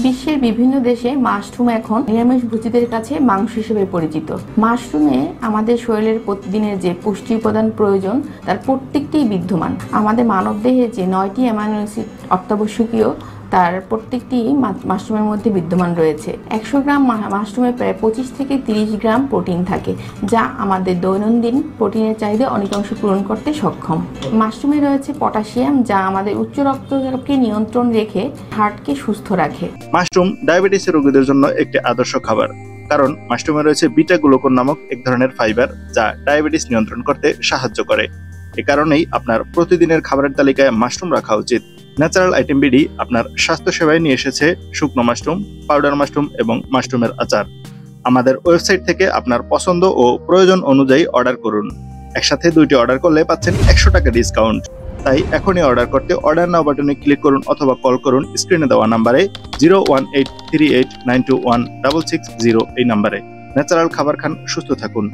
বিশ্বের বিভিন্ন দেশে মাশরুম এখন নিরামিষভোজীদের কাছে মাংস হিসেবে পরিচিত। মাশরুমে আমাদের শরীরের প্রতিদিনের যে পুষ্টি উপাদান প্রয়োজন তার প্রত্যেকটিই বিদ্যমান। আমাদের মানবদেহে যে 9টি অ্যামাইনো অ্যাসিড অত্যাবশ্যকীয় তার প্রত্যেকটি মাশরুমের মধ্যে বিদ্যমান রয়েছে। 100 গ্রাম মাশরুমে প্রায় 25 থেকে 30 গ্রাম প্রোটিন থাকে, যা আমাদের দৈনন্দিন প্রোটিনের চাহিদা অনেকাংশ পূরণ করতে সক্ষম। মাশরুমে রয়েছে পটাশিয়াম, যা আমাদের উচ্চ রক্তচাপকে নিয়ন্ত্রণ রেখে হার্টকে সুস্থ রাখে। মাশরুম ডায়াবেটিসের রোগীদের জন্য একটি আদর্শ খাবার, কারণ মাশরুমে রয়েছে বিটা গ্লুকন নামক এক ধরনের ফাইবার, যা ডায়াবেটিস নিয়ন্ত্রণ করতে সাহায্য করে। এ কারণেই আপনার প্রতিদিনের খাবারের তালিকায় মাশরুম রাখা উচিত। ন্যাচারাল আইটেম বিডি আপনার স্বাস্থ্য সেবায় নিয়ে এসেছে শুকনো মাশরুম, পাউডার মাশরুম এবং মাশরুমের আচার। আমাদের ওয়েবসাইট থেকে আপনার পছন্দ ও প্রয়োজন অনুযায়ী অর্ডার করুন। একসাথে 2টি অর্ডার করলে পাচ্ছেন 100 টাকা ডিসকাউন্ট। তাই এখনই অর্ডার করতে অর্ডার নাও বাটনে ক্লিক করুন অথবা কল করুন স্ক্রিনে দেওয়া নাম্বারে 01838921660 এই নাম্বারে। ন্যাচারাল খাবার খান, সুস্থ থাকুন।